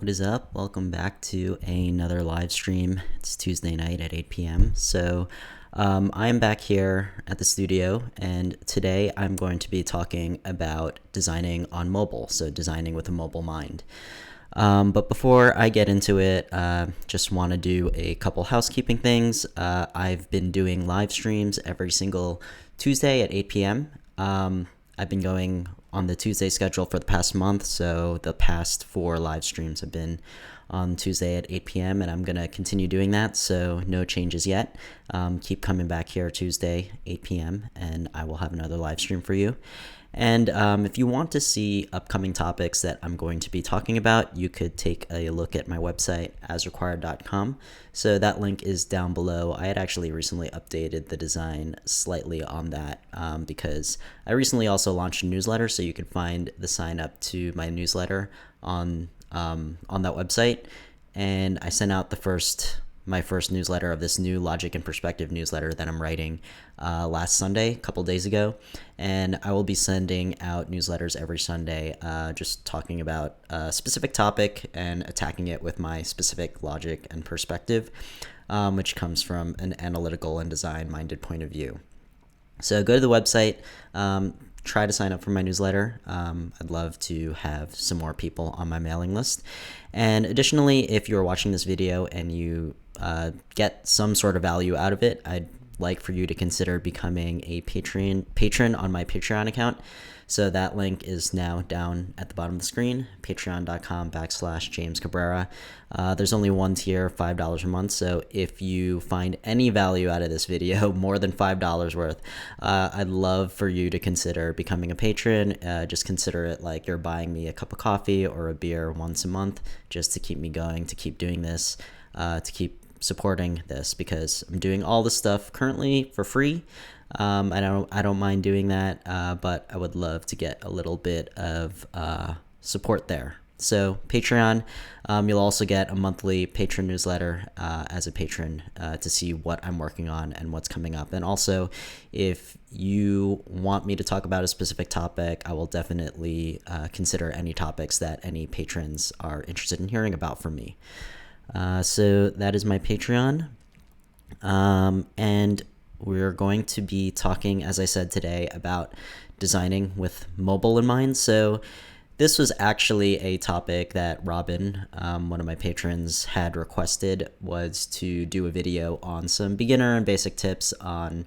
What is up? Welcome back to another live stream. It's Tuesday night at 8 p.m. I'm back here at the studio, and today I'm going to be talking about designing on mobile, so designing with a mobile mind. But before I get into it, just want to do a couple housekeeping things. I've been doing live streams every single Tuesday at 8 p.m. I've been going on the Tuesday schedule for the past month, so the past 4 live streams have been on Tuesday at 8 p.m., and I'm going to continue doing that, so no changes yet. Keep coming back here Tuesday, 8 p.m., and I will have another live stream for you. And if you want to see upcoming topics that I'm going to be talking about, you could take a look at my website, asrequired.com. So that link is down below. I had actually recently updated the design slightly on that because I recently also launched a newsletter, so you can find the sign up to my newsletter on that website. And I sent out my first newsletter of this new Logic and Perspective newsletter that I'm writing last Sunday, a couple days ago. And I will be sending out newsletters every Sunday, just talking about a specific topic and attacking it with my specific logic and perspective, which comes from an analytical and design-minded point of view. So go to the website, try to sign up for my newsletter. I'd love to have some more people on my mailing list. And additionally, if you're watching this video and you get some sort of value out of it, I'd like for you to consider becoming a patron on my Patreon account. So that link is now down at the bottom of the screen, patreon.com/James Cabrera. There's only one tier, $5 a month. So if you find any value out of this video, more than $5 worth, I'd love for you to consider becoming a patron. Just consider it like you're buying me a cup of coffee or a beer once a month, just to keep me going, to keep doing this, to keep supporting this, because I'm doing all this stuff currently for free. I don't mind doing that, but I would love to get a little bit of support there. So Patreon, you'll also get a monthly patron newsletter as a patron to see what I'm working on and what's coming up. And also, if you want me to talk about a specific topic, I will definitely consider any topics that any patrons are interested in hearing about from me. So that is my Patreon. And we're going to be talking, as I said today, about designing with mobile in mind. So this was actually a topic that Robin, one of my patrons, had requested, was to do a video on some beginner and basic tips on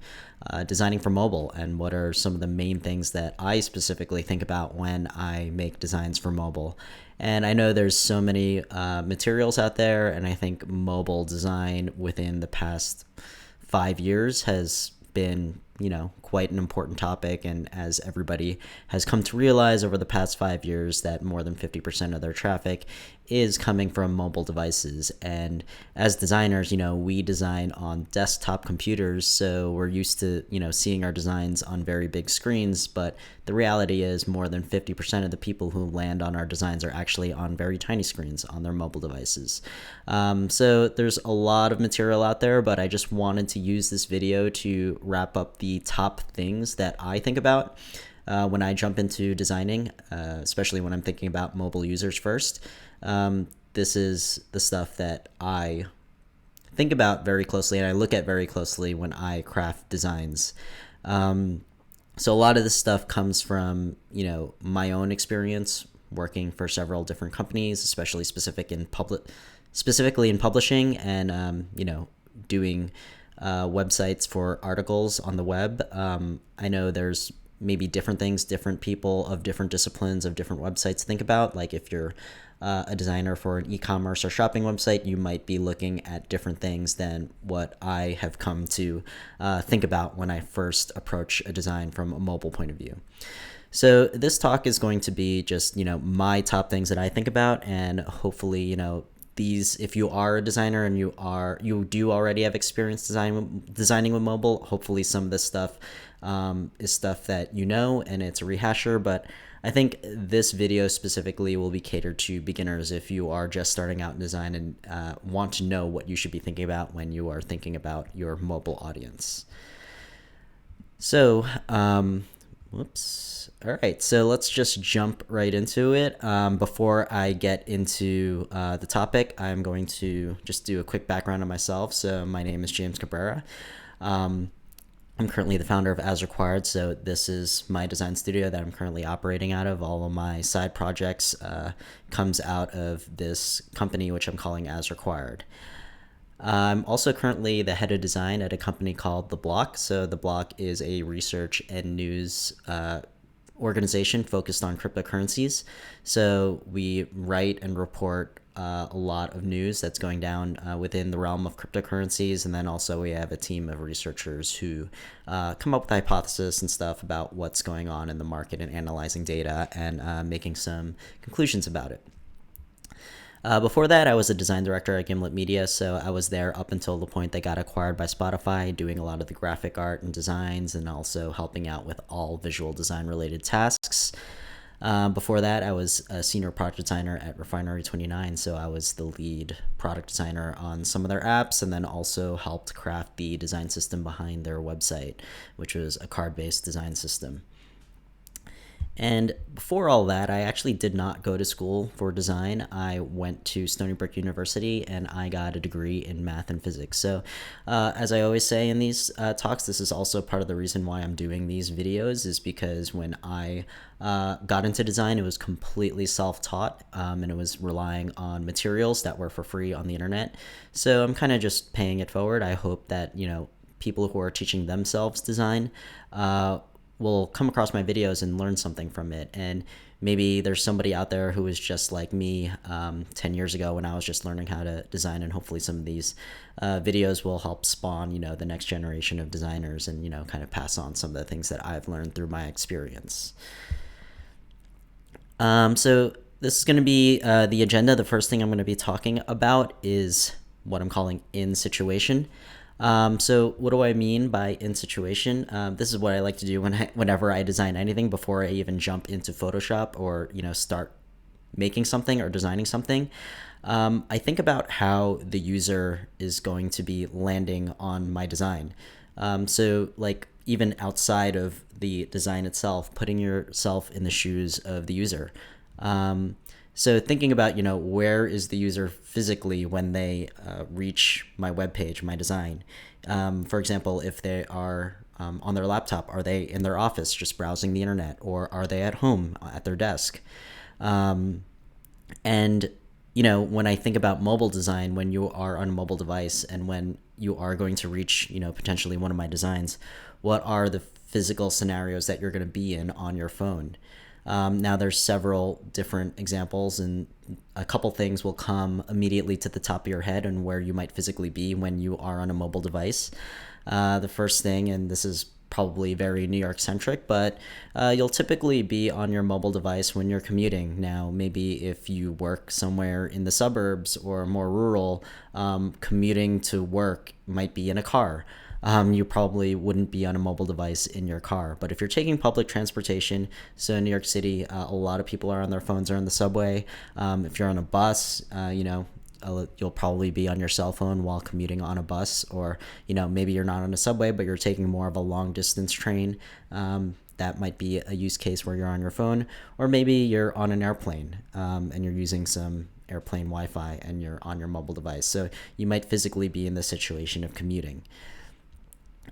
designing for mobile, and what are some of the main things that I specifically think about when I make designs for mobile. And I know there's so many materials out there, and I think mobile design within the past 5 years has been, quite an important topic. And as everybody has come to realize over the past 5 years, that more than 50% of their traffic is coming from mobile devices. And as designers, we design on desktop computers, so we're used to, seeing our designs on very big screens. But the reality is more than 50% of the people who land on our designs are actually on very tiny screens on their mobile devices. So there's a lot of material out there, but I just wanted to use this video to wrap up the top things that I think about when I jump into designing, especially when I'm thinking about mobile users first. This is the stuff that I think about very closely and I look at very closely when I craft designs. So a lot of this stuff comes from, my own experience working for several different companies, specifically in publishing, and, doing websites for articles on the web. I know there's maybe different things different people of different disciplines of different websites think about. Like if you're a designer for an e-commerce or shopping website, you might be looking at different things than what I have come to think about when I first approach a design from a mobile point of view. So this talk is going to be just, my top things that I think about, and hopefully, these, if you are a designer and you do already have experience designing with mobile, hopefully some of this stuff is stuff that and it's a rehasher. But I think this video specifically will be catered to beginners if you are just starting out in design and want to know what you should be thinking about when you are thinking about your mobile audience. So Whoops. All right, so let's just jump right into it. Before I get into the topic, I'm going to just do a quick background on myself. So my name is James Cabrera. I'm currently the founder of As Required, so this is my design studio that I'm currently operating out of. All of my side projects comes out of this company, which I'm calling As Required. I'm also currently the head of design at a company called The Block. So The Block is a research and news organization focused on cryptocurrencies. So we write and report a lot of news that's going down within the realm of cryptocurrencies. And then also we have a team of researchers who come up with hypotheses and stuff about what's going on in the market and analyzing data and making some conclusions about it. Before that, I was a design director at Gimlet Media, so I was there up until the point they got acquired by Spotify, doing a lot of the graphic art and designs and also helping out with all visual design related tasks. Before that, I was a senior product designer at Refinery 29, so I was the lead product designer on some of their apps and then also helped craft the design system behind their website, which was a card-based design system. And before all that, I actually did not go to school for design. I went to Stony Brook University and I got a degree in math and physics. So, as I always say in these talks, this is also part of the reason why I'm doing these videos, is because when I got into design, it was completely self-taught and it was relying on materials that were for free on the internet. So I'm kind of just paying it forward. I hope that, people who are teaching themselves design will come across my videos and learn something from it. And maybe there's somebody out there who is just like me 10 years ago when I was just learning how to design, and hopefully some of these videos will help spawn, the next generation of designers and, kind of pass on some of the things that I've learned through my experience. So this is going to be the agenda. The first thing I'm going to be talking about is what I'm calling in situation. So what do I mean by in situation? This is what I like to do whenever I design anything before I even jump into Photoshop or, start making something or designing something. I think about how the user is going to be landing on my design. So like even outside of the design itself, putting yourself in the shoes of the user. So thinking about, where is the user physically when they reach my webpage, my design? For example, if they are on their laptop, are they in their office just browsing the internet, or are they at home at their desk? And, when I think about mobile design, when you are on a mobile device and when you are going to reach, potentially one of my designs, what are the physical scenarios that you're going to be in on your phone? Now there's several different examples, and a couple things will come immediately to the top of your head and where you might physically be when you are on a mobile device. The first thing, and this is probably very New York centric, but you'll typically be on your mobile device when you're commuting. Now, maybe if you work somewhere in the suburbs or more rural, commuting to work might be in a car. You probably wouldn't be on a mobile device in your car. But if you're taking public transportation, so in New York City, a lot of people are on their phones or on the subway. If you're on a bus, you'll probably be on your cell phone while commuting on a bus, or, maybe you're not on a subway, but you're taking more of a long distance train. That might be a use case where you're on your phone, or maybe you're on an airplane and you're using some airplane Wi-Fi and you're on your mobile device. So you might physically be in the situation of commuting.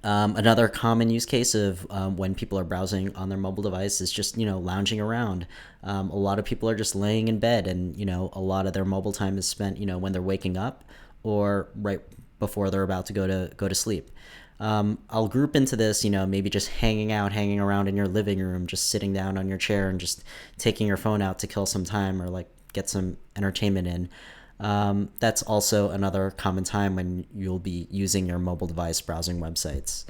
Another common use case of when people are browsing on their mobile device is just, lounging around. A lot of people are just laying in bed, and, a lot of their mobile time is spent, when they're waking up or right before they're about to go to sleep. I'll group into this, maybe just hanging around in your living room, just sitting down on your chair and just taking your phone out to kill some time or like get some entertainment in. That's also another common time when you'll be using your mobile device browsing websites.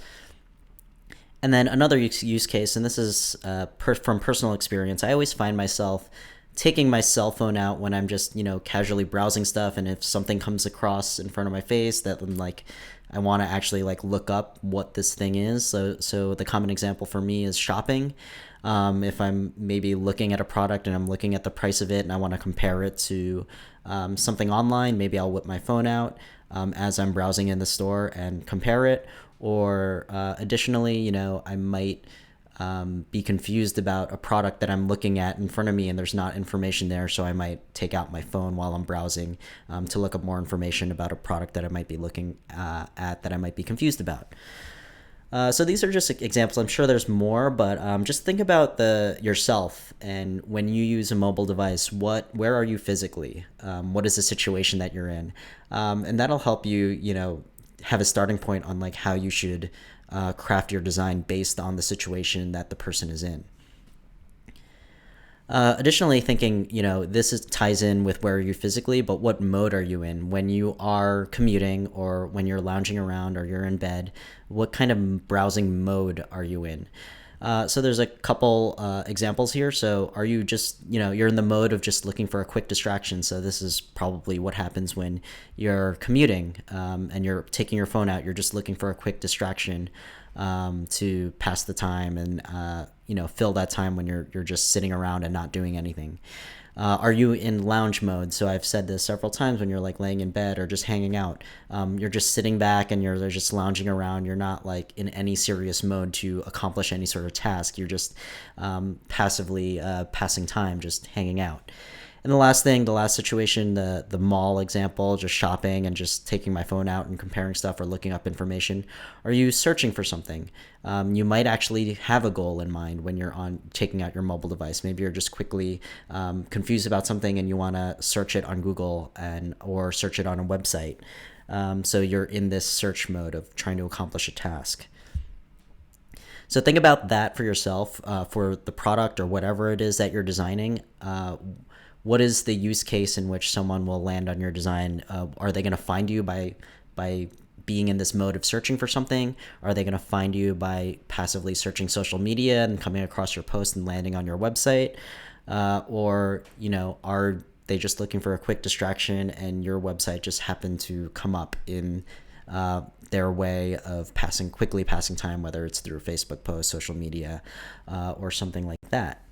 And then another use case, and this is from personal experience, I always find myself taking my cell phone out when I'm just, casually browsing stuff, and if something comes across in front of my face that I want to actually look up what this thing is. So the common example for me is shopping. If I'm maybe looking at a product and I'm looking at the price of it and I want to compare it to something online, maybe I'll whip my phone out as I'm browsing in the store and compare it. Or additionally, I might be confused about a product that I'm looking at in front of me and there's not information there. So I might take out my phone while I'm browsing to look up more information about a product that I might be looking at that I might be confused about. So these are just examples. I'm sure there's more, but just think about yourself and when you use a mobile device, where are you physically? What is the situation that you're in? And that'll help you, have a starting point on like how you should craft your design based on the situation that the person is in. Additionally, thinking, ties in with where are you physically, but what mode are you in when you are commuting or when you're lounging around or you're in bed? What kind of browsing mode are you in? So there's a couple examples here. So are you just, you're in the mode of just looking for a quick distraction. So this is probably what happens when you're commuting and you're taking your phone out. You're just looking for a quick distraction to pass the time and, fill that time when you're just sitting around and not doing anything. Are you in lounge mode? So I've said this several times when you're like laying in bed or just hanging out. You're just sitting back and you're just lounging around. You're not like in any serious mode to accomplish any sort of task. You're just passively passing time, just hanging out. And the last situation, the mall example, just shopping and just taking my phone out and comparing stuff or looking up information. Are you searching for something? You might actually have a goal in mind when you're taking out your mobile device. Maybe you're just quickly confused about something and you want to search it on Google or search it on a website. So you're in this search mode of trying to accomplish a task. So think about that for yourself, for the product or whatever it is that you're designing. What is the use case in which someone will land on your design? Are they going to find you by being in this mode of searching for something? Are they going to find you by passively searching social media and coming across your post and landing on your website? Or are they just looking for a quick distraction and your website just happened to come up in their way of quickly passing time, whether it's through a Facebook post, social media, or something like that?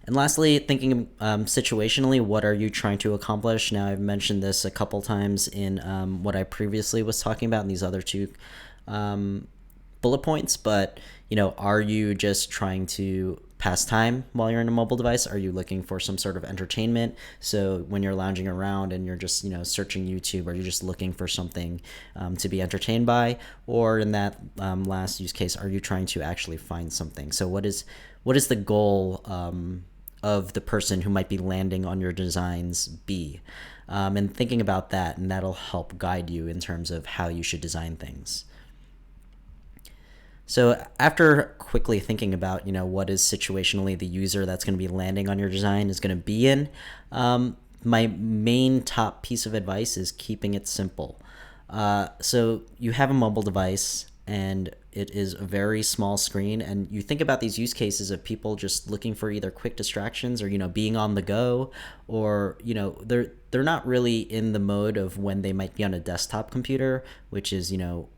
And lastly, thinking situationally, what are you trying to accomplish? Now, I've mentioned this a couple times in what I previously was talking about in these other two bullet points, but, are you just trying to pass time while you're in a mobile device? Are you looking for some sort of entertainment? So when you're lounging around and you're just, searching YouTube, are you just looking for something to be entertained by? Or in that last use case, are you trying to actually find something? So what is the goal of the person who might be landing on your designs be? And thinking about that, and that'll help guide you in terms of how you should design things. So after quickly thinking about, what is situationally the user that's going to be landing on your design is going to be in, my main top piece of advice is keeping it simple. So you have a mobile device and it is a very small screen, and you think about these use cases of people just looking for either quick distractions or being on the go, or they're not really in the mode of when they might be on a desktop computer, which is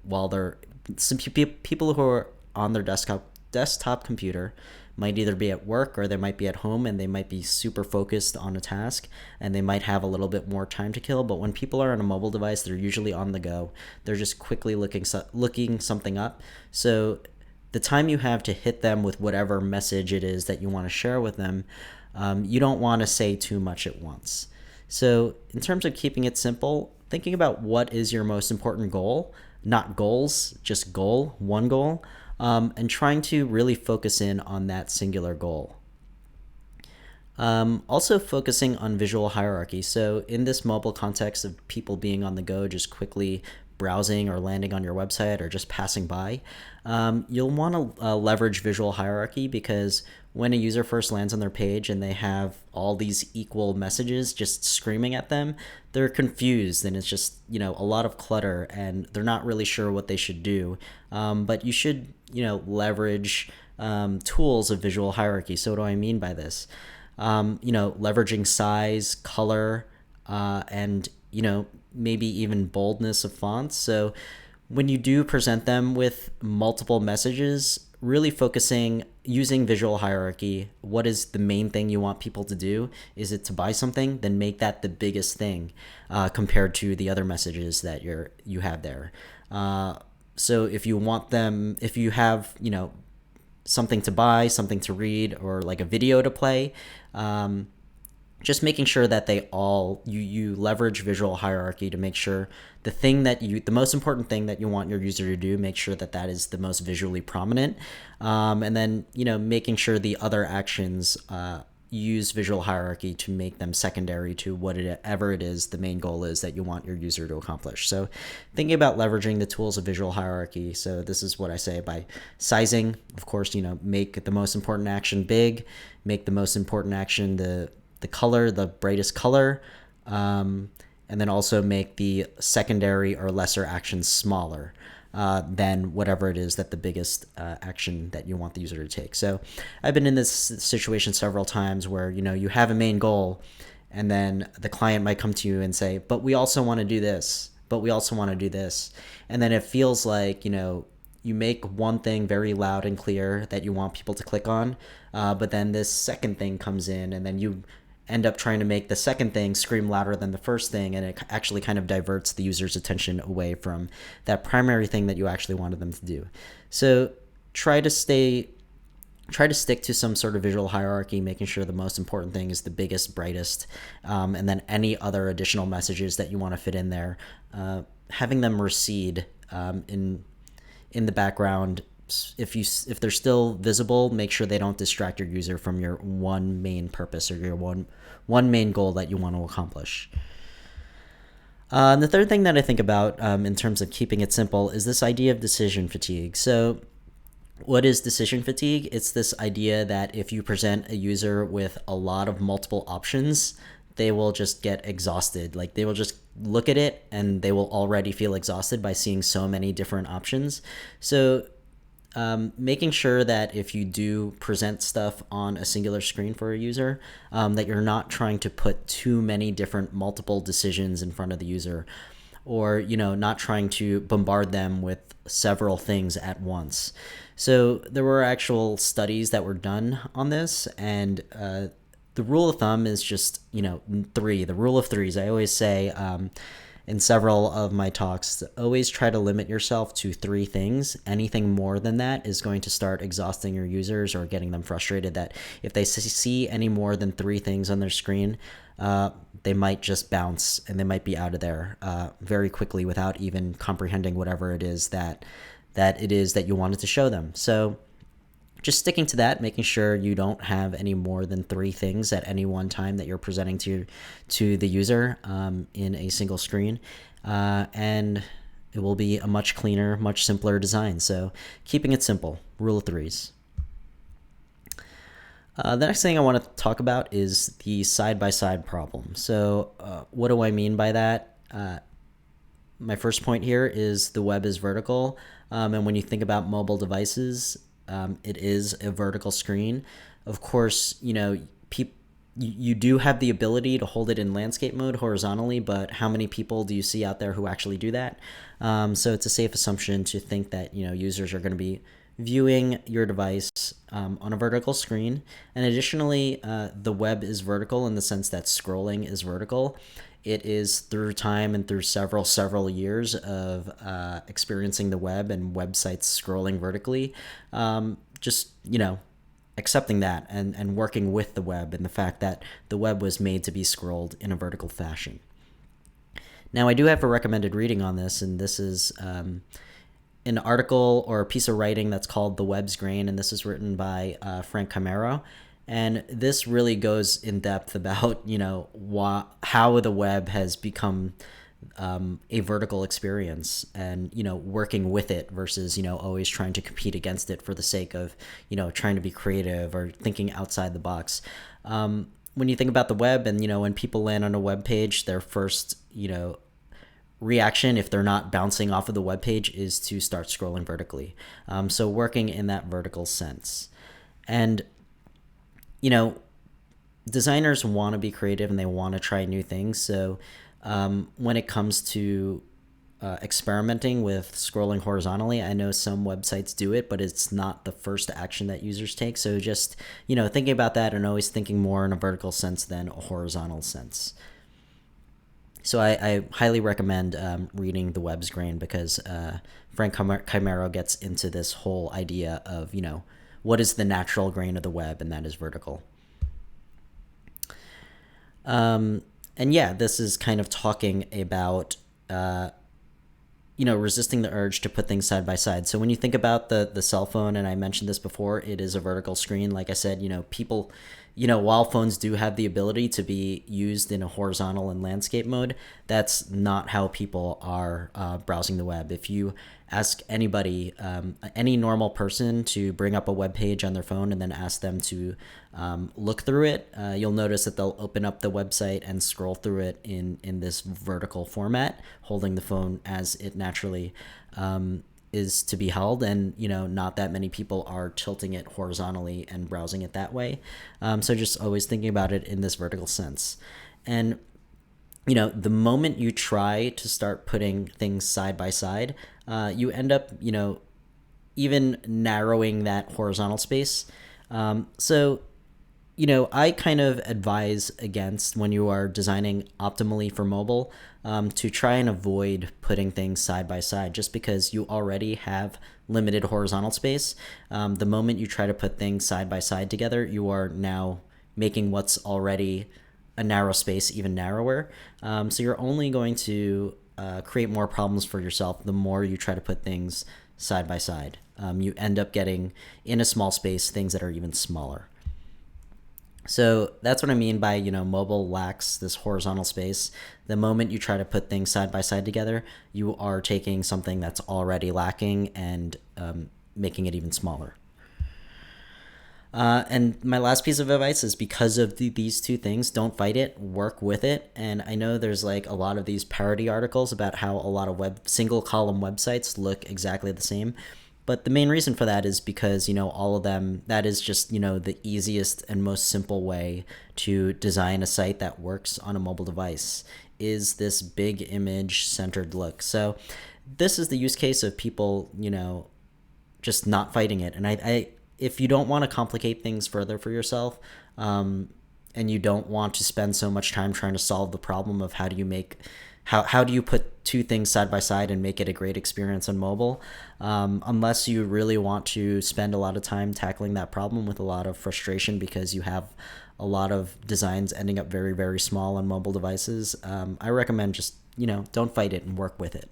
while they're some people who are on their desktop computer might either be at work or they might be at home, and they might be super focused on a task and they might have a little bit more time to kill. But when people are on a mobile device, they're usually on the go. They're just quickly looking something up. So the time you have to hit them with whatever message it is that you want to share with them, you don't want to say too much at once. So in terms of keeping it simple, thinking about what is your most important goal, not goals, just one goal, and trying to really focus in on that singular goal. Also focusing on visual hierarchy. So in this mobile context of people being on the go, just quickly browsing or landing on your website or just passing by, you'll want to leverage visual hierarchy, because when a user first lands on their page and they have all these equal messages just screaming at them, they're confused and it's just, a lot of clutter and they're not really sure what they should do. But you should, leverage tools of visual hierarchy. So what do I mean by this? Leveraging size, color, and, maybe even boldness of fonts. So when you do present them with multiple messages, really using visual hierarchy. What is the main thing you want people to do? Is it to buy something? Then make that the biggest thing compared to the other messages that you have there. So if you have, something to buy, something to read, or like a video to play. Just making sure that they all you leverage visual hierarchy to make sure the most important thing that you want your user to do, make sure that that is the most visually prominent, and then making sure the other actions use visual hierarchy to make them secondary to whatever it is the main goal is that you want your user to accomplish. So thinking about leveraging the tools of visual hierarchy. So this is what I say by sizing. Of course, make the most important action big, make the most important action the color, the brightest color, and then also make the secondary or lesser actions smaller than whatever it is that the biggest action that you want the user to take. So I've been in this situation several times where you have a main goal, and then the client might come to you and say, but we also want to do this, but we also want to do this. And then it feels like, you make one thing very loud and clear that you want people to click on, but then this second thing comes in, and then you end up trying to make the second thing scream louder than the first thing, and it actually kind of diverts the user's attention away from that primary thing that you actually wanted them to do. So try to stick to some sort of visual hierarchy, making sure the most important thing is the biggest, brightest, and then any other additional messages that you want to fit in there, having them recede in the background. If they're still visible, make sure they don't distract your user from your one main purpose or your one main goal that you want to accomplish. And the third thing that I think about in terms of keeping it simple is this idea of decision fatigue. So what is decision fatigue? It's this idea that if you present a user with a lot of multiple options, they will just get exhausted. Like they will just look at it and they will already feel exhausted by seeing so many different options. So making sure that if you do present stuff on a singular screen for a user, that you're not trying to put too many different multiple decisions in front of the user, or not trying to bombard them with several things at once. So there were actual studies that were done on this, and the rule of thumb is just three. The rule of threes. I always say in several of my talks, always try to limit yourself to three things. Anything more than that is going to start exhausting your users or getting them frustrated, that if they see any more than three things on their screen, they might just bounce and they might be out of there very quickly without even comprehending whatever it is that you wanted to show them. So just sticking to that, making sure you don't have any more than three things at any one time that you're presenting to the user in a single screen, and it will be a much cleaner, much simpler design. So keeping it simple, rule of threes. The next thing I want to talk about is the side-by-side problem. So what do I mean by that? My first point here is the web is vertical, and when you think about mobile devices, it is a vertical screen. Of course, you do have the ability to hold it in landscape mode horizontally, but how many people do you see out there who actually do that? So it's a safe assumption to think that users are going to be viewing your device on a vertical screen. And additionally, the web is vertical in the sense that scrolling is vertical. It is through time and through several years of experiencing the web and websites scrolling vertically, accepting that and working with the web and the fact that the web was made to be scrolled in a vertical fashion. Now, I do have a recommended reading on this, and this is an article or a piece of writing that's called The Web's Grain, and this is written by Frank Camaro. And this really goes in depth about, how the web has become a vertical experience and, working with it versus, always trying to compete against it for the sake of, trying to be creative or thinking outside the box. When you think about the web and, when people land on a web page, their first, reaction, if they're not bouncing off of the web page, is to start scrolling vertically. So working in that vertical sense. And designers want to be creative and they want to try new things. So when it comes to experimenting with scrolling horizontally, I know some websites do it, but it's not the first action that users take. So just, thinking about that and always thinking more in a vertical sense than a horizontal sense. So I highly recommend reading The Web's Grain because Frank Camaro gets into this whole idea of, what is the natural grain of the web, and that is vertical. And yeah, this is kind of talking about resisting the urge to put things side by side. So when you think about the cell phone, and I mentioned this before, it is a vertical screen. Like I said, people, while phones do have the ability to be used in a horizontal and landscape mode, that's not how people are browsing the web. If you ask anybody, any normal person, to bring up a web page on their phone and then ask them to look through it, you'll notice that they'll open up the website and scroll through it in this vertical format, holding the phone as it naturally is to be held. And not that many people are tilting it horizontally and browsing it that way. So just always thinking about it in this vertical sense. And the moment you try to start putting things side by side, you end up even narrowing that horizontal space. So I kind of advise against, when you are designing optimally for mobile, to try and avoid putting things side by side, just because you already have limited horizontal space. The moment you try to put things side by side together, you are now making what's already a narrow space even narrower. So you're only going to create more problems for yourself the more you try to put things side by side. You end up getting, in a small space, things that are even smaller. So that's what I mean by, mobile lacks this horizontal space. The moment you try to put things side by side together, you are taking something that's already lacking and making it even smaller. And my last piece of advice is, because of these two things, don't fight it, work with it. And I know there's like a lot of these parody articles about how a lot of single column websites look exactly the same. But the main reason for that is because, all of them, that is just, the easiest and most simple way to design a site that works on a mobile device, is this big image centered look. So this is the use case of people, just not fighting it. And I if you don't want to complicate things further for yourself, and you don't want to spend so much time trying to solve the problem of how do you put two things side by side and make it a great experience on mobile, unless you really want to spend a lot of time tackling that problem with a lot of frustration because you have a lot of designs ending up very, very small on mobile devices, I recommend just, don't fight it and work with it.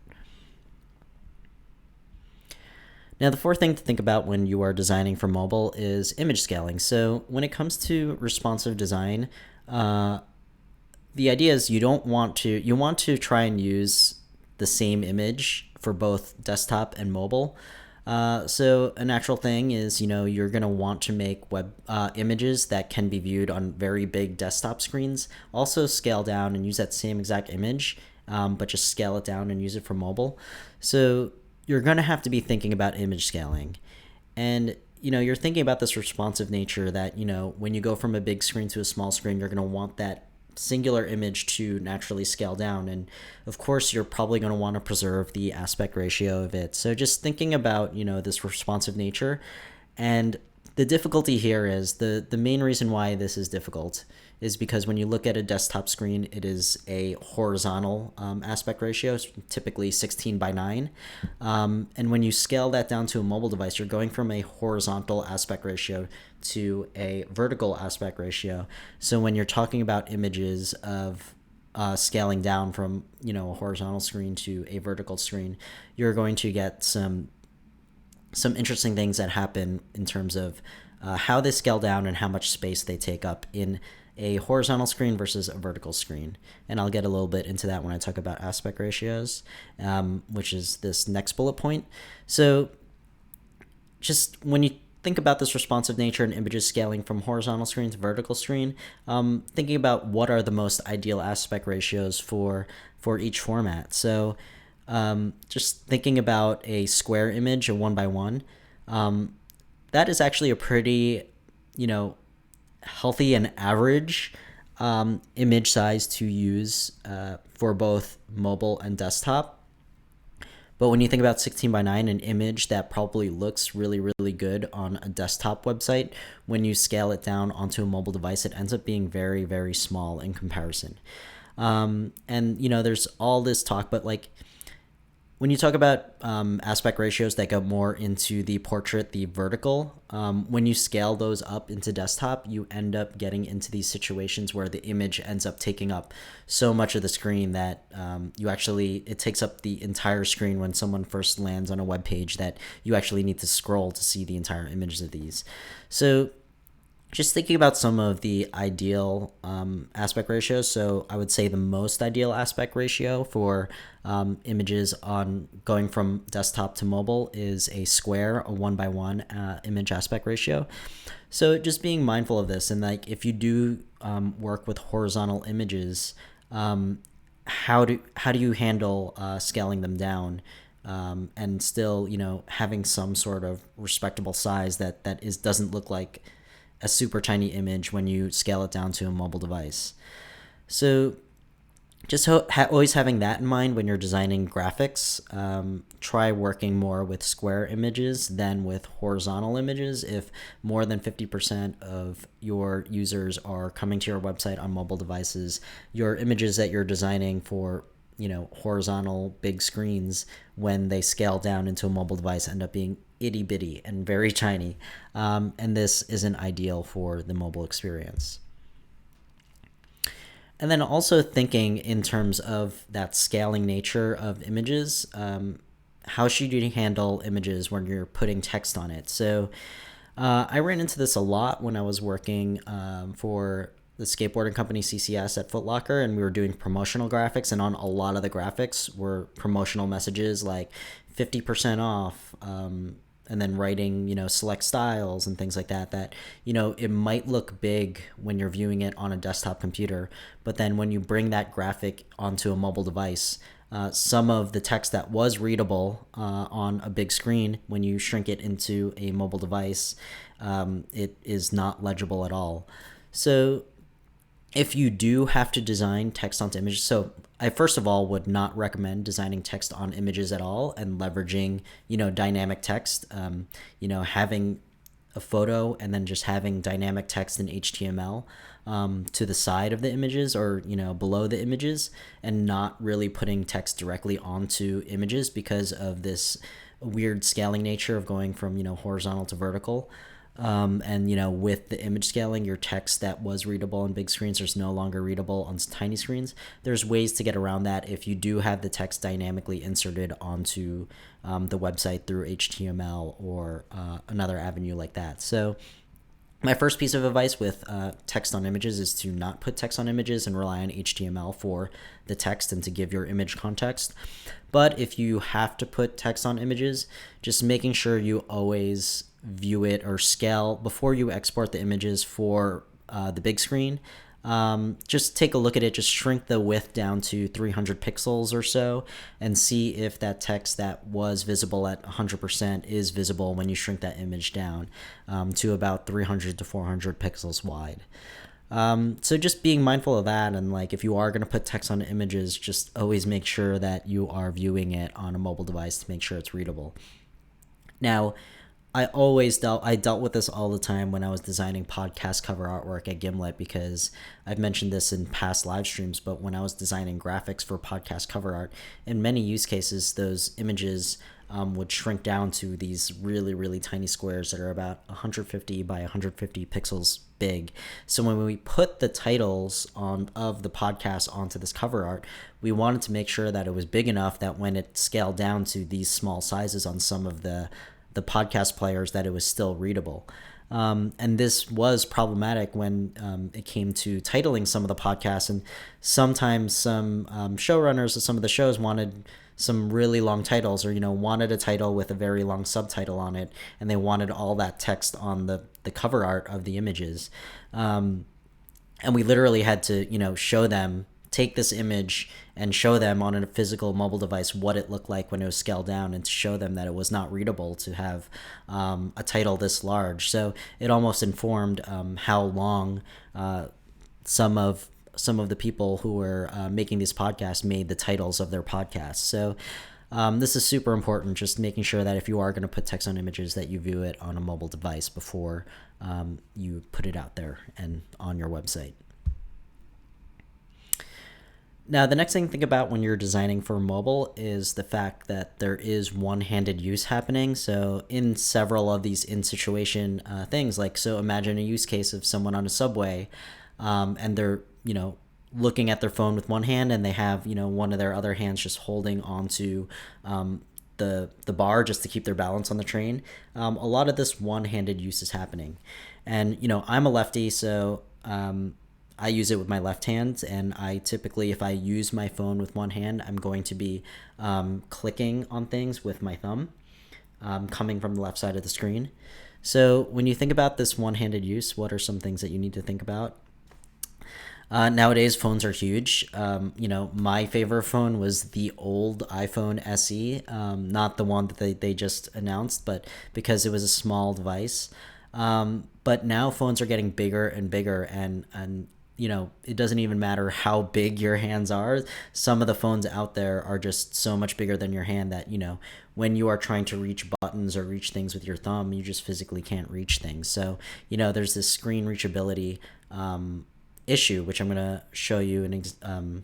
Now, the fourth thing to think about when you are designing for mobile is image scaling. So when it comes to responsive design, the idea is you want to try and use the same image for both desktop and mobile. So a natural thing is, you're going to want to make web images that can be viewed on very big desktop screens. Also scale down and use that same exact image, but just scale it down and use it for mobile. So you're going to have to be thinking about image scaling. And, you're thinking about this responsive nature that, when you go from a big screen to a small screen, you're going to want that singular image to naturally scale down. And of course, you're probably going to want to preserve the aspect ratio of it. So just thinking about, this responsive nature. And the difficulty here is the main reason why this is difficult is because when you look at a desktop screen, it is a horizontal aspect ratio, typically 16:9. And when you scale that down to a mobile device, you're going from a horizontal aspect ratio to a vertical aspect ratio. So when you're talking about images of scaling down from, a horizontal screen to a vertical screen, you're going to get some interesting things that happen in terms of how they scale down and how much space they take up in a horizontal screen versus a vertical screen. And I'll get a little bit into that when I talk about aspect ratios, which is this next bullet point. So just when you think about this responsive nature and images scaling from horizontal screen to vertical screen, thinking about what are the most ideal aspect ratios for each format. So just thinking about a square image, a 1:1, that is actually a pretty, healthy and average image size to use for both mobile and desktop. But when you think about 16:9, an image that probably looks really, really good on a desktop website, when you scale it down onto a mobile device, it ends up being very, very small in comparison. And, there's all this talk, but When you talk about aspect ratios that go more into the portrait, the vertical, when you scale those up into desktop, you end up getting into these situations where the image ends up taking up so much of the screen that it takes up the entire screen when someone first lands on a web page, that you actually need to scroll to see the entire image of these. So just thinking about some of the ideal aspect ratios. So I would say the most ideal aspect ratio for images on going from desktop to mobile is a square, a 1:1 image aspect ratio. So just being mindful of this, and like if you do work with horizontal images, how do you handle scaling them down? And still, having some sort of respectable size that doesn't look like a super tiny image when you scale it down to a mobile device. So just always having that in mind when you're designing graphics. Try working more with square images than with horizontal images. If more than 50% of your users are coming to your website on mobile devices, your images that you're designing for horizontal big screens, when they scale down into a mobile device, end up being itty bitty and very tiny. And this isn't ideal for the mobile experience. And then also thinking in terms of that scaling nature of images, how should you handle images when you're putting text on it? So I ran into this a lot when I was working for the skateboarding company CCS at Foot Locker, and we were doing promotional graphics, and on a lot of the graphics were promotional messages like 50% off, and then writing, select styles and things like that, it might look big when you're viewing it on a desktop computer, but then when you bring that graphic onto a mobile device, some of the text that was readable on a big screen, when you shrink it into a mobile device, it is not legible at all. So if you do have to design text onto images, so I first of all would not recommend designing text on images at all and leveraging, dynamic text, having a photo and then just having dynamic text in HTML to the side of the images or, below the images, and not really putting text directly onto images because of this weird scaling nature of going from, horizontal to vertical. And with the image scaling, your text that was readable on big screens is no longer readable on tiny screens. There's ways to get around that if you do have the text dynamically inserted onto the website through HTML or another avenue like that. So my first piece of advice with text on images is to not put text on images and rely on HTML for the text and to give your image context. But if you have to put text on images, just making sure you always view it or scale before you export the images for the big screen. Just take a look at it, just shrink the width down to 300 pixels or so and see if that text that was visible at 100% is visible when you shrink that image down to about 300 to 400 pixels wide. So just being mindful of that, and like if you are going to put text on images, just always make sure that you are viewing it on a mobile device to make sure it's readable. Now, I dealt with this all the time when I was designing podcast cover artwork at Gimlet, because I've mentioned this in past live streams, but when I was designing graphics for podcast cover art, in many use cases, those images would shrink down to these really, really tiny squares that are about 150 by 150 pixels big. So when we put the titles of the podcast onto this cover art, we wanted to make sure that it was big enough that when it scaled down to these small sizes on some of the podcast players, that it was still readable. And this was problematic when it came to titling some of the podcasts. And sometimes some showrunners of some of the shows wanted some really long titles, or, wanted a title with a very long subtitle on it. And they wanted all that text on the cover art of the images. And we literally had to, show them, take this image and show them on a physical mobile device what it looked like when it was scaled down, and to show them that it was not readable to have a title this large. So it almost informed how long some of the people who were making these podcasts made the titles of their podcasts. So this is super important, just making sure that if you are going to put text on images, that you view it on a mobile device before you put it out there and on your website. Now, the next thing to think about when you're designing for mobile is the fact that there is one-handed use happening. So in several of these in-situation things, like, so imagine a use case of someone on a subway, and they're, looking at their phone with one hand, and they have, one of their other hands just holding onto the bar just to keep their balance on the train. A lot of this one-handed use is happening. And, I'm a lefty, so I use it with my left hand, and I typically, if I use my phone with one hand, I'm going to be clicking on things with my thumb, coming from the left side of the screen. So when you think about this one-handed use, what are some things that you need to think about? Nowadays, phones are huge. My favorite phone was the old iPhone SE, not the one that they just announced, but because it was a small device. But now phones are getting bigger and bigger, and it doesn't even matter how big your hands are. Some of the phones out there are just so much bigger than your hand that, when you are trying to reach buttons or reach things with your thumb, you just physically can't reach things. So, there's this screen reachability issue, which I'm going to show you I'm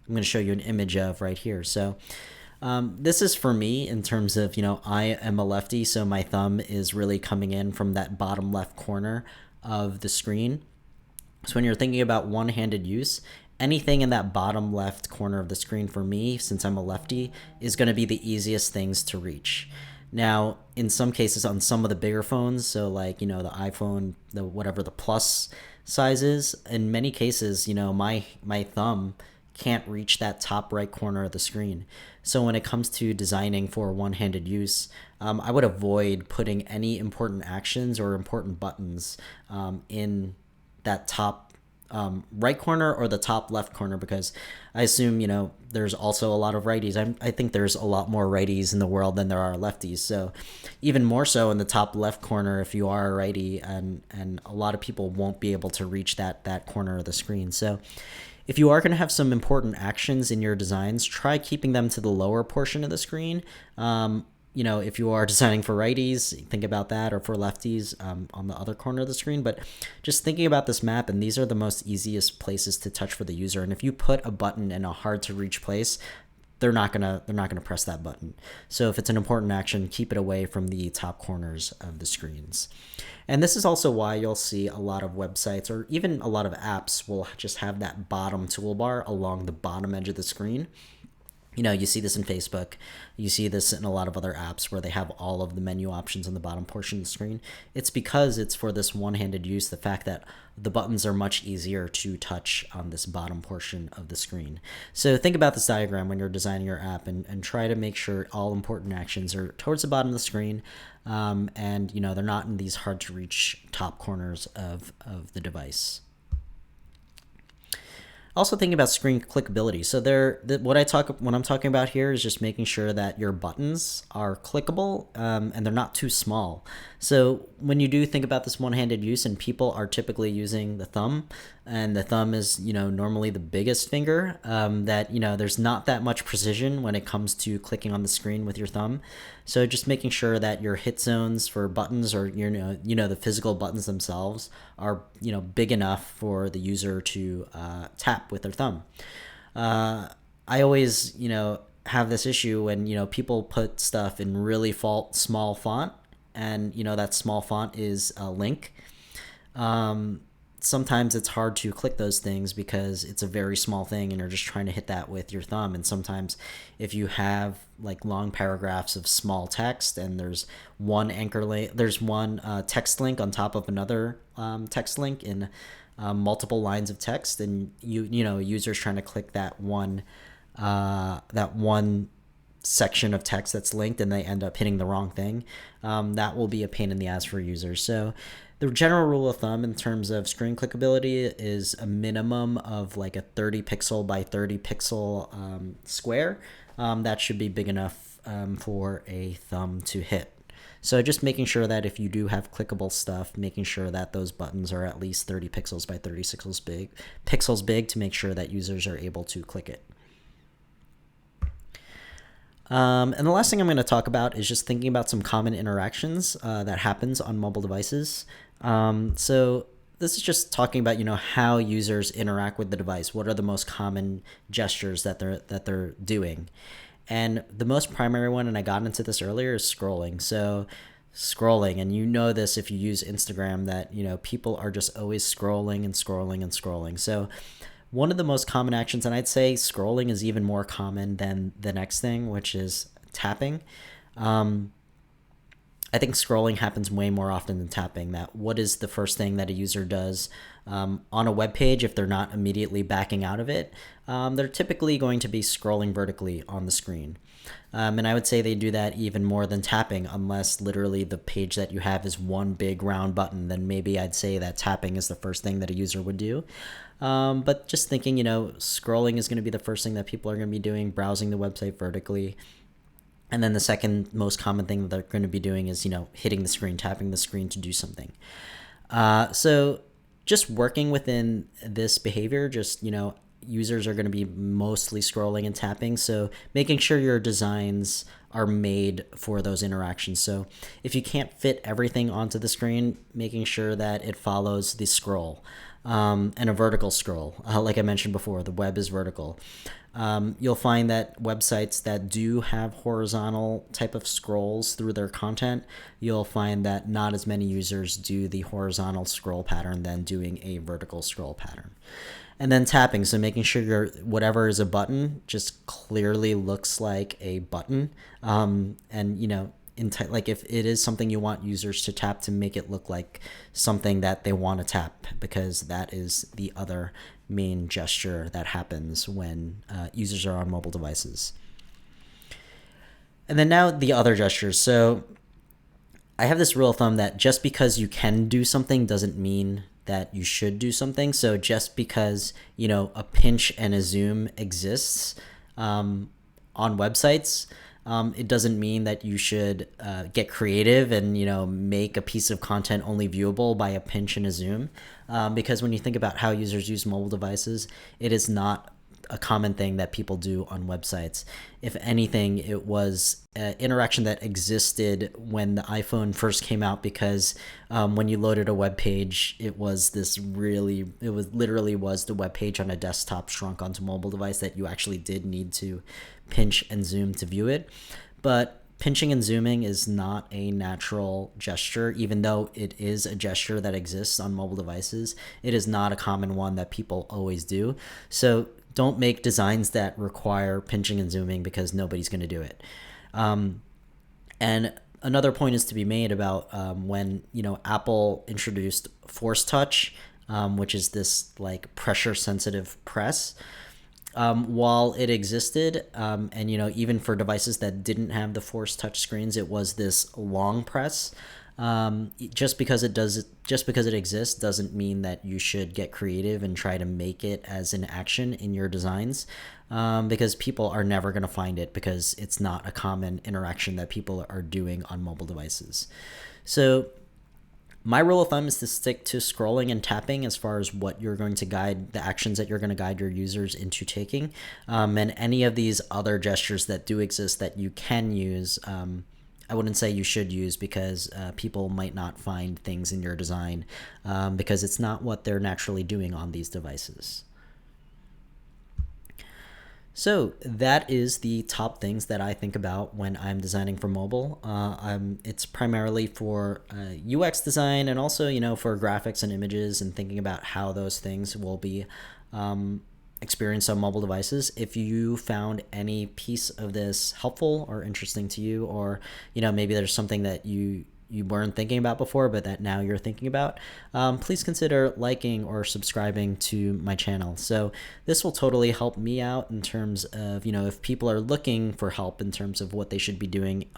going to show you an image of right here. So this is for me in terms of, I am a lefty, so my thumb is really coming in from that bottom left corner of the screen. So when you're thinking about one-handed use, anything in that bottom left corner of the screen for me, since I'm a lefty, is going to be the easiest things to reach. Now, in some cases on some of the bigger phones, so like, the iPhone, the plus sizes, in many cases, my thumb can't reach that top right corner of the screen. So when it comes to designing for one-handed use, I would avoid putting any important actions or important buttons in that top right corner or the top left corner, because I assume, there's also a lot of righties. I think there's a lot more righties in the world than there are lefties. So even more so in the top left corner, if you are a righty, and a lot of people won't be able to reach that corner of the screen. So if you are going to have some important actions in your designs, try keeping them to the lower portion of the screen. If you are designing for righties, think about that, or for lefties, on the other corner of the screen. But just thinking about this map, and these are the most easiest places to touch for the user. And if you put a button in a hard to reach place, they're not gonna press that button. So if it's an important action, keep it away from the top corners of the screens. And this is also why you'll see a lot of websites, or even a lot of apps, will just have that bottom toolbar along the bottom edge of the screen. You see this in Facebook. You see this in a lot of other apps where they have all of the menu options on the bottom portion of the screen. It's because it's for this one-handed use, the fact that the buttons are much easier to touch on this bottom portion of the screen. So think about this diagram when you're designing your app, and try to make sure all important actions are towards the bottom of the screen, and they're not in these hard-to-reach top corners of the device. Also thinking about screen clickability. So what I'm talking about here is just making sure that your buttons are clickable, and they're not too small. So when you do think about this one-handed use, and people are typically using the thumb, and the thumb is normally the biggest finger, that there's not that much precision when it comes to clicking on the screen with your thumb. So just making sure that your hit zones for buttons, or the physical buttons themselves, are big enough for the user to tap with their thumb. I always have this issue when people put stuff in really small font, and that small font is a link. Sometimes it's hard to click those things because it's a very small thing and you're just trying to hit that with your thumb. And sometimes if you have like long paragraphs of small text, and there's one anchor link, there's one text link on top of another text link in multiple lines of text, and users trying to click that one section of text that's linked, and they end up hitting the wrong thing, that will be a pain in the ass for users. So the general rule of thumb in terms of screen clickability is a minimum of like a 30 pixel by 30 pixel square. That should be big enough for a thumb to hit. So just making sure that if you do have clickable stuff, making sure that those buttons are at least 30 pixels by 30 pixels big to make sure that users are able to click it. And the last thing I'm going to talk about is just thinking about some common interactions that happens on mobile devices. So this is just talking about, how users interact with the device. What are the most common gestures that they're doing? And the most primary one, and I got into this earlier, is scrolling. So scrolling, and this if you use Instagram, that people are just always scrolling and scrolling and scrolling. So one of the most common actions, and I'd say scrolling is even more common than the next thing, which is tapping. I think scrolling happens way more often than tapping. That what is the first thing that a user does on a web page if they're not immediately backing out of it? They're typically going to be scrolling vertically on the screen. And I would say they do that even more than tapping, unless literally the page that you have is one big round button. Then maybe I'd say that tapping is the first thing that a user would do. But just thinking, scrolling is going to be the first thing that people are going to be doing, browsing the website vertically. And then the second most common thing that they're going to be doing is, hitting the screen, tapping the screen to do something. So just working within this behavior, users are going to be mostly scrolling and tapping. So making sure your designs are made for those interactions. So if you can't fit everything onto the screen, making sure that it follows the scroll and a vertical scroll. Like I mentioned before, the web is vertical. You'll find that websites that do have horizontal type of scrolls through their content, you'll find that not as many users do the horizontal scroll pattern than doing a vertical scroll pattern. And then tapping, so making sure whatever is a button just clearly looks like a button. Like if it is something you want users to tap, to make it look like something that they want to tap, because that is the other main gesture that happens when users are on mobile devices. And then now the other gestures. So I have this rule of thumb that just because you can do something doesn't mean that you should do something. So just because, a pinch and a zoom exists on websites, it doesn't mean that you should get creative and, make a piece of content only viewable by a pinch and a zoom. Because when you think about how users use mobile devices, it is not a common thing that people do on websites. If anything, it was an interaction that existed when the iPhone first came out, because when you loaded a web page, it was literally the web page on a desktop shrunk onto mobile device that you actually did need to pinch and zoom to view it. But pinching and zooming is not a natural gesture, even though it is a gesture that exists on mobile devices. It is not a common one that people always do. So don't make designs that require pinching and zooming, because nobody's going to do it. And another point is to be made about when Apple introduced Force Touch, which is this like pressure sensitive press. While it existed, and even for devices that didn't have the Force Touch screens, it was this long press. Just because it exists doesn't mean that you should get creative and try to make it as an action in your designs, because people are never going to find it, because it's not a common interaction that people are doing on mobile devices. So my rule of thumb is to stick to scrolling and tapping as far as what you're going to guide, the actions that you're going to guide your users into taking. And any of these other gestures that do exist that you can use, I wouldn't say you should use, because people might not find things in your design because it's not what they're naturally doing on these devices. So that is the top things that I think about when I'm designing for mobile. It's primarily for UX design, and also, for graphics and images, and thinking about how those things will be experienced on mobile devices. If you found any piece of this helpful or interesting to you, or maybe there's something that you weren't thinking about before but that now you're thinking about, please consider liking or subscribing to my channel. So this will totally help me out in terms of if people are looking for help in terms of what they should be doing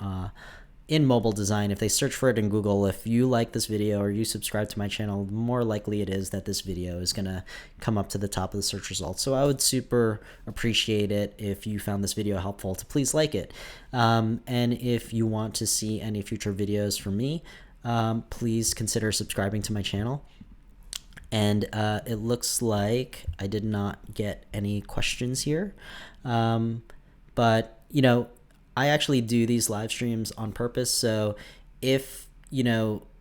in mobile design. If they search for it in Google, if you like this video or you subscribe to my channel, the more likely it is that this video is going to come up to the top of the search results. So I would super appreciate it if you found this video helpful to please like it. And if you want to see any future videos from me, please consider subscribing to my channel. And it looks like I did not get any questions here. But, I actually do these live streams on purpose. So if,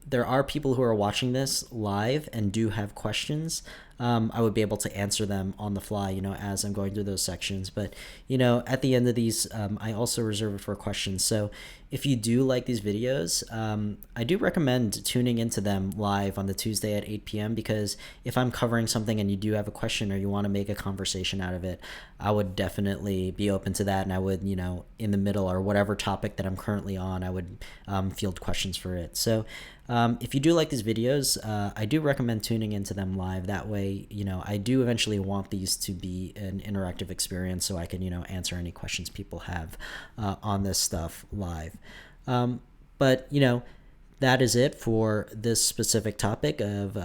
there are people who are watching this live and do have questions, I would be able to answer them on the fly, as I'm going through those sections. But, at the end of these, I also reserve it for questions. So if you do like these videos, I do recommend tuning into them live on the Tuesday at 8 p.m. because if I'm covering something and you do have a question or you want to make a conversation out of it, I would definitely be open to that. And I would, in the middle or whatever topic that I'm currently on, I would field questions for it. So if you do like these videos, I do recommend tuning into them live. That way, I do eventually want these to be an interactive experience so I can, answer any questions people have on this stuff live. But, that is it for this specific topic of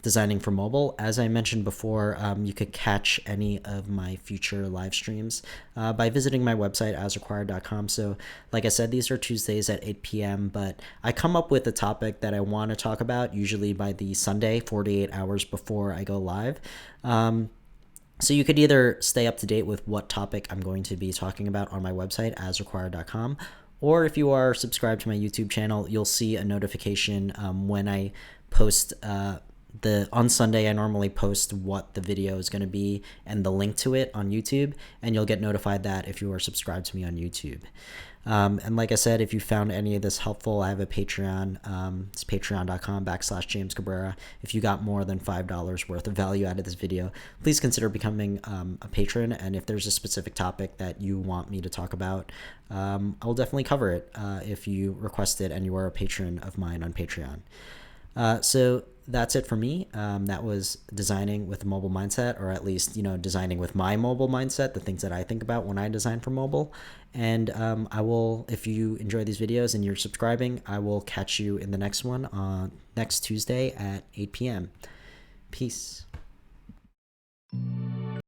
designing for mobile. As I mentioned before, you could catch any of my future live streams by visiting my website, asrequired.com. So like I said, these are Tuesdays at 8 p.m., but I come up with a topic that I want to talk about usually by the Sunday, 48 hours before I go live. So you could either stay up to date with what topic I'm going to be talking about on my website, asrequired.com, or if you are subscribed to my YouTube channel, you'll see a notification when I post on Sunday. I normally post what the video is going to be and the link to it on YouTube, and you'll get notified that if you are subscribed to me on YouTube. And like I said, if you found any of this helpful, I have a Patreon. It's patreon.com/James Cabrera. If you got more than $5 worth of value out of this video, please consider becoming a patron. And if there's a specific topic that you want me to talk about, I'll definitely cover it if you request it and you are a patron of mine on Patreon. So that's it for me. That was designing with a mobile mindset, or at least, designing with my mobile mindset, the things that I think about when I design for mobile. And I will, if you enjoy these videos and you're subscribing, I will catch you in the next one on next Tuesday at 8 p.m. Peace.